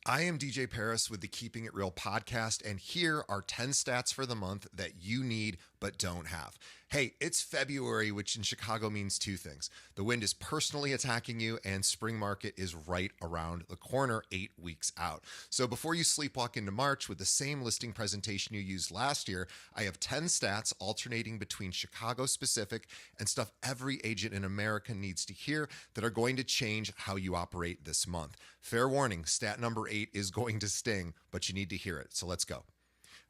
I am DJ Paris with the Keeping It Real podcast, and here are 10 stats for the month that you need but don't have. Hey, it's February, which in Chicago means two things. The wind is personally attacking you, and spring market is right around the corner, 8 weeks out. So before you sleepwalk into March with the same listing presentation you used last year, I have 10 stats alternating between Chicago specific and stuff every agent in America needs to hear that are going to change how you operate this month. Fair warning, stat number 8 is going to sting, but you need to hear it. So let's go.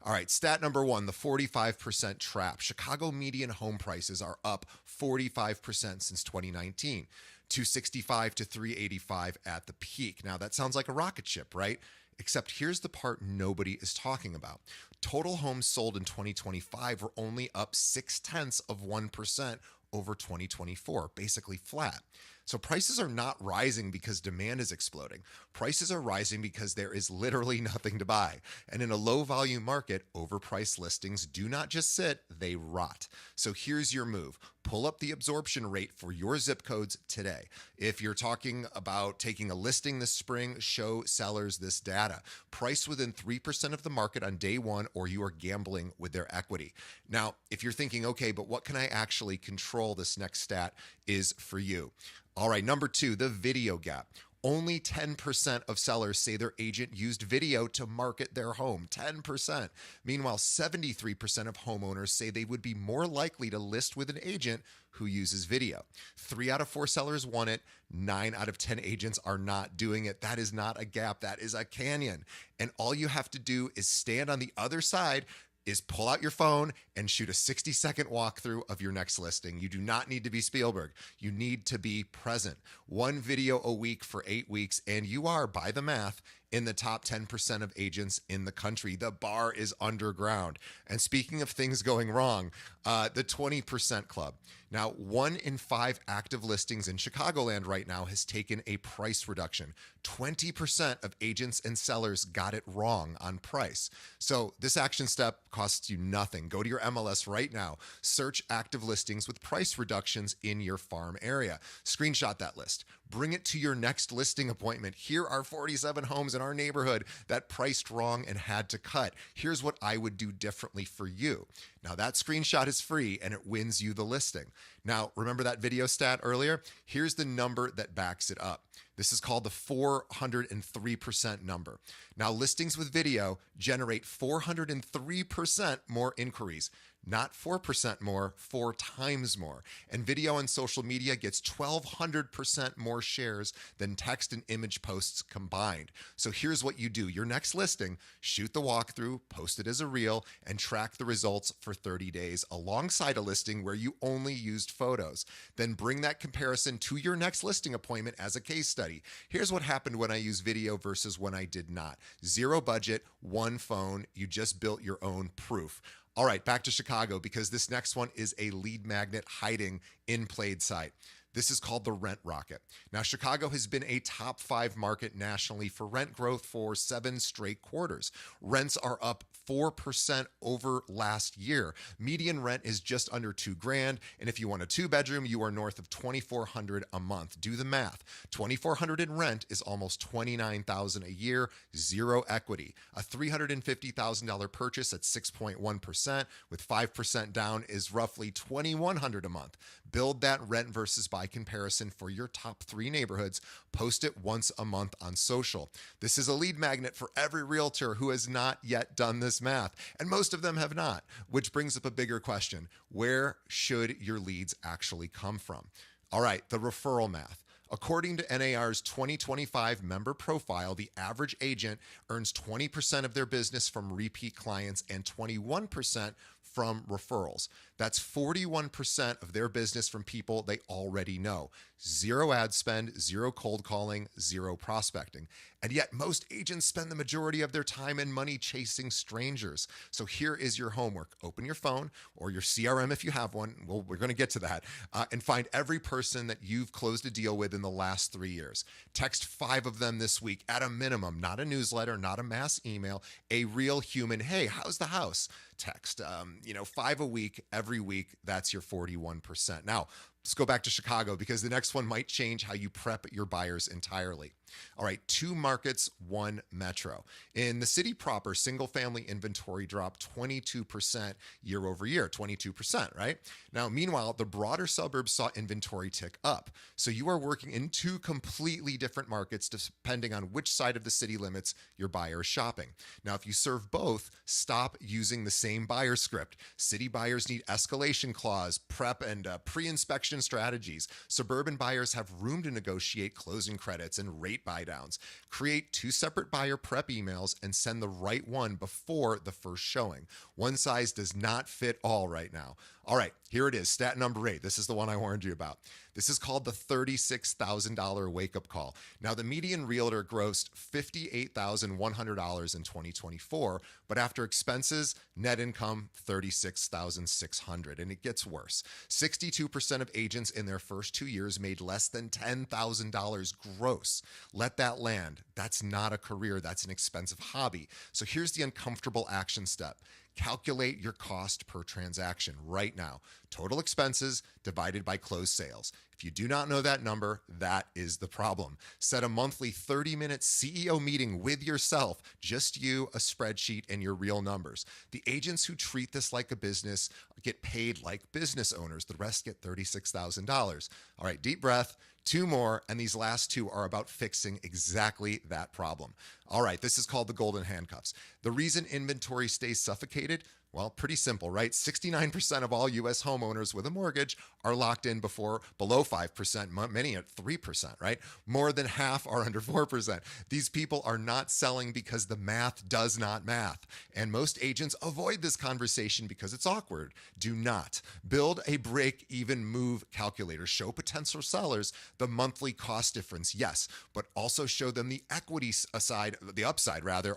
All right, stat number 1, the 45% trap. Chicago median home prices are up 45% since 2019, 265 to 385 at the peak. Now, that sounds like a rocket ship, right? Except here's the part nobody is talking about. Total homes sold in 2025 were only up 0.6% over 2024, basically flat. So prices are not rising because demand is exploding. Prices are rising because there is literally nothing to buy. And in a low volume market, overpriced listings do not just sit, they rot. So here's your move. Pull up the absorption rate for your zip codes today. If you're talking about taking a listing this spring, show sellers this data. Price within 3% of the market on day one, or you are gambling with their equity. Now, if you're thinking, okay, but what can I actually control? This next stat is for you. All right, number 2, the video gap. Only 10% of sellers say their agent used video to market their home. 10%. Meanwhile, 73% of homeowners say they would be more likely to list with an agent who uses video. 3 out of 4 sellers want it. 9 out of 10 agents are not doing it. That is not a gap. That is a canyon. And all you have to do is stand on the other side, is pull out your phone and shoot a 60-second walkthrough of your next listing. You do not need to be Spielberg. You need to be present. 1 video a week for 8 weeks, and you are, by the math, in the top 10% of agents in the country. The bar is underground. And speaking of things going wrong, the 20% club. Now, 1 in 5 active listings in Chicagoland right now has taken a price reduction. 20% of agents and sellers got it wrong on price. So this action step costs you nothing. Go to your MLS right now. Search active listings with price reductions in your farm area. Screenshot that list. Bring it to your next listing appointment. Here are 47 homes in our neighborhood that priced wrong and had to cut. Here's what I would do differently for you. Now, that screenshot is free and it wins you the listing. Now, remember that video stat earlier? Here's the number that backs it up. This is called the 403% number. Now, listings with video generate 403% more inquiries. Not 4% more, 4 times more. And video and social media gets 1,200% more shares than text and image posts combined. So here's what you do. Your next listing, shoot the walkthrough, post it as a reel, and track the results for 30 days alongside a listing where you only used photos. Then bring that comparison to your next listing appointment as a case study. Here's what happened when I used video versus when I did not. 0 budget, 1 phone. You just built your own proof. All right, back to Chicago, because this next one is a lead magnet hiding in plain sight. This is called the rent rocket. Now, Chicago has been a top 5 market nationally for rent growth for 7 straight quarters. Rents are up 4% over last year. Median rent is just under $2,000, and if you want a 2-bedroom, you are north of $2,400 a month. Do the math. $2,400 in rent is almost $29,000 a year, 0 equity. A $350,000 purchase at 6.1% with 5% down is roughly $2,100 a month. Build that rent versus buy comparison for your top 3 neighborhoods. Post it once a month on social. This is a lead magnet for every realtor who has not yet done this math, and most of them have not, which brings up a bigger question. Where should your leads actually come from? All right, the referral math. According to NAR's 2025 member profile, the average agent earns 20% of their business from repeat clients and 21% from referrals. That's 41% of their business from people they already know. 0 ad spend, 0 cold calling, 0 prospecting. And yet most agents spend the majority of their time and money chasing strangers. So here is your homework. Open your phone or your CRM if you have one. Well, we're going to get to that. And find every person that you've closed a deal with in the last 3 years. Text 5 of them this week at a minimum, not a newsletter, not a mass email, a real human, hey, how's the house? Text, 5 a week, every week, that's your 41%. Now, let's go back to Chicago because the next one might change how you prep your buyers entirely. All right, 2 markets, 1 metro. In the city proper, single family inventory dropped 22% year over year, 22%, right? Now, meanwhile, the broader suburbs saw inventory tick up. So you are working in 2 completely different markets depending on which side of the city limits your buyer is shopping. Now, if you serve both, stop using the same buyer script. City buyers need escalation clause, prep, and pre-inspection strategies. Suburban buyers have room to negotiate closing credits and rate buy downs. Create 2 separate buyer prep emails and send the right one before the first showing. One size does not fit all right now. All right, here it is, stat number 8. This is the one I warned you about. This is called the $36,000 wake-up call. Now, the median realtor grossed $58,100 in 2024, but after expenses, net income $36,600, and it gets worse. 62% of agents in their first 2 years made less than $10,000 gross. Let that land. That's not a career. That's an expensive hobby. So here's the uncomfortable action step. Calculate your cost per transaction right now. Total expenses divided by closed sales. If you do not know that number, that is the problem. Set a monthly 30-minute CEO meeting with yourself, just you, a spreadsheet, and your real numbers. The agents who treat this like a business get paid like business owners. The rest get $36,000. All right, deep breath. 2 more, and these last 2 are about fixing exactly that problem. All right, this is called the Golden Handcuffs. The reason inventory stays suffocated, well, pretty simple, right? 69% of all U.S. homeowners with a mortgage are locked in below 5%, many at 3%, right? More than half are under 4%. These people are not selling because the math does not math. And most agents avoid this conversation because it's awkward. Do not. Build a break-even move calculator. Show potential sellers the monthly cost difference, yes, but also show them the equity upside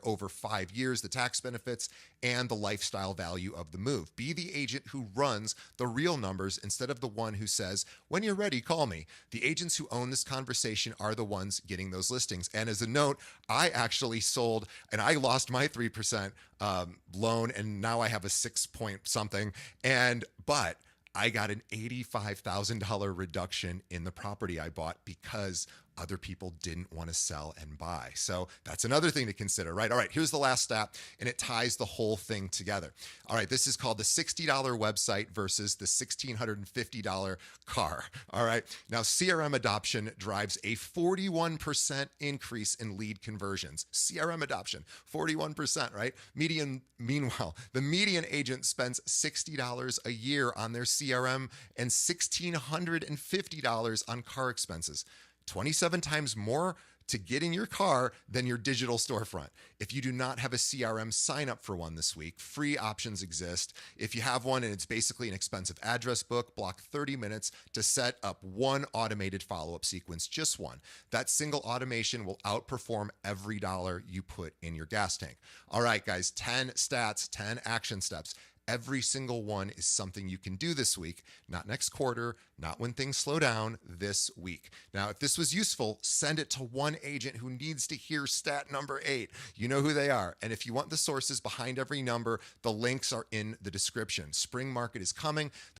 over 5 years, the tax benefits, and the lifestyle value of the move. Be the agent who runs the real numbers instead of the one who says, when you're ready, call me. The agents who own this conversation are the ones getting those listings. And as a note, I actually sold, and I lost my 3% loan, and now I have a 6 point something, but I got an $85,000 reduction in the property I bought because other people didn't want to sell and buy. So that's another thing to consider, right? All right, here's the last step, and it ties the whole thing together. All right, this is called the $60 website versus the $1,650 car. All right, now CRM adoption drives a 41% increase in lead conversions. CRM adoption, 41%, right? Meanwhile, the median agent spends $60 a year on their CRM and $1,650 on car expenses. 27 times more to get in your car than your digital storefront. If you do not have a CRM, sign up for one this week. Free options exist. If you have one and it's basically an expensive address book, block 30 minutes to set up one automated follow-up sequence, just one. That single automation will outperform every dollar you put in your gas tank. All right, guys, 10 stats, 10 action steps. Every single one is something you can do this week, not next quarter, not when things slow down, this week. Now, if this was useful, send it to one agent who needs to hear stat number 8. You know who they are. And if you want the sources behind every number, the links are in the description. Spring market is coming.